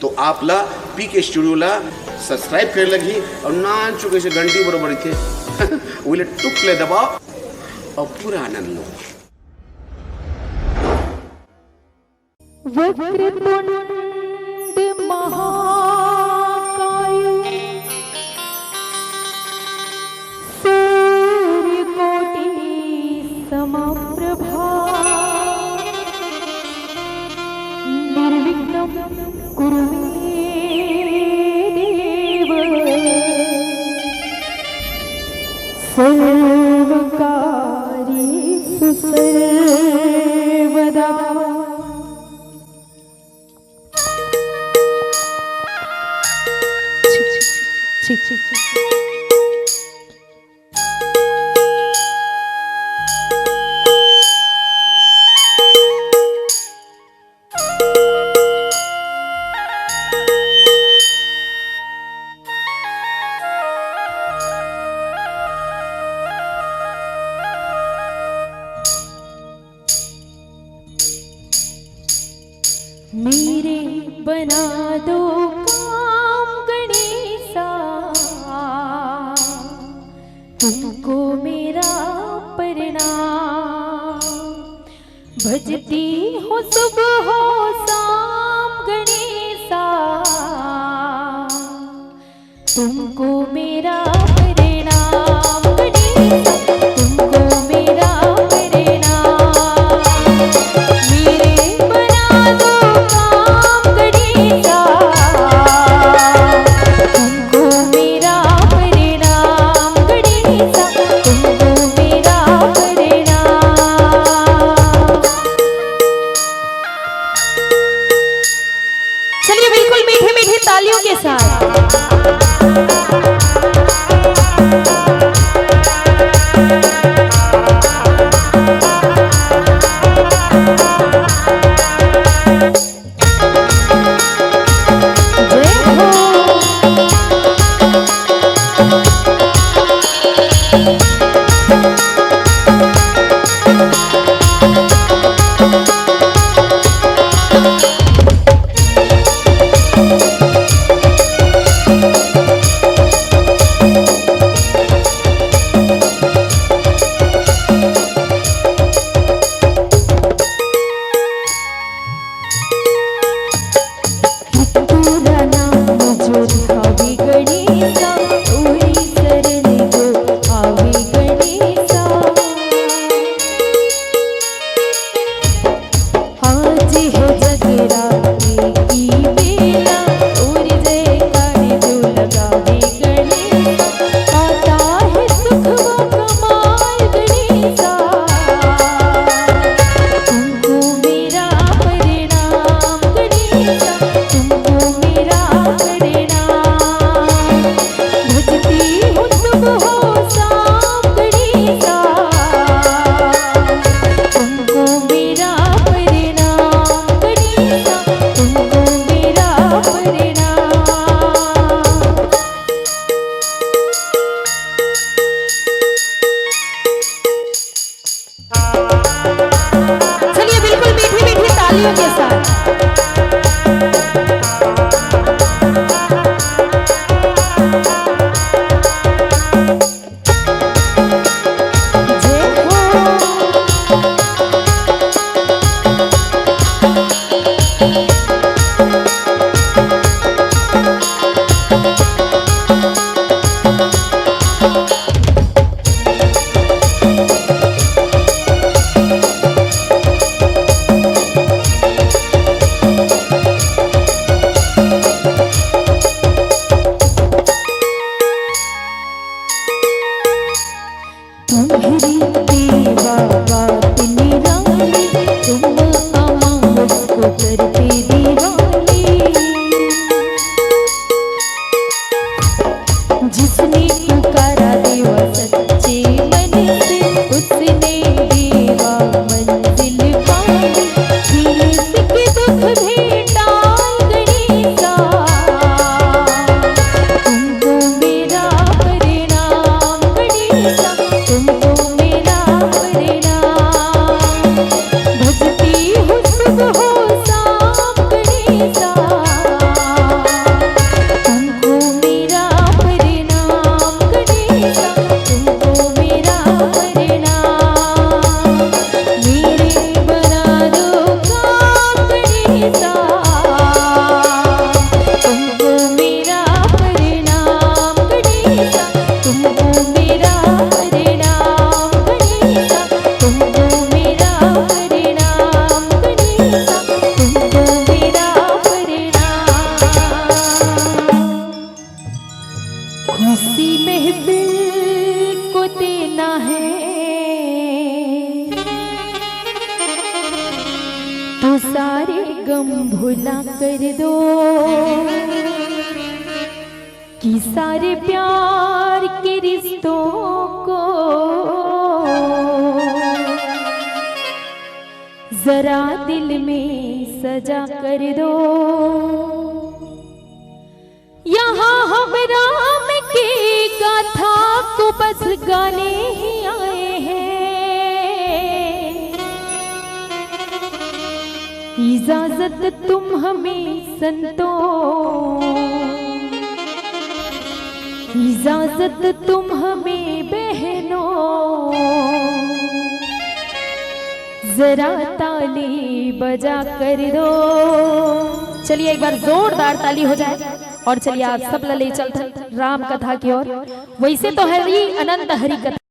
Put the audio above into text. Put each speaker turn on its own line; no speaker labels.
तो आपला पीके स्टुडिओला सबस्क्राईब करायला लगी और नान चुके से घंटी बरोबर इथे उले टुकले दबाव और पूरा आनंद लो।
वक्रतुंड महाकाय सूर्यकोटि समप्रभा निर्विघ्नं कुरु मे देव सर्वकार्येषु सर्वदा। मेरे बना दो काम गणेशा, तुमको मेरा प्रणाम। भजती हो सुबह हो शाम गणेशा, तुमको मेरा प्रणाम गणेशा, तुमको मेरा प्रणाम। मेरे बना दो काम गणेशा, तुमको मेरा प्रणाम गणेशा, तुमको मेरा प्रणाम। चलिए बिल्कुल मीठे मीठे तालियों के साथ भुला कर दो कि सारे प्यार के रिश्तों को जरा दिल में सजा कर दो। यहाँ हम राम की गाथा को बस गाने ही आए हैं, इजाजत तुम हमें संतों, इजाजत तुम हमें बहनों, जरा ताली बजा कर दो। चलिए एक बार जोरदार ताली हो जाए और चलिए आप सब ले चलते राम कथा की ओर। वैसे तो हरी अनंत हरि कथा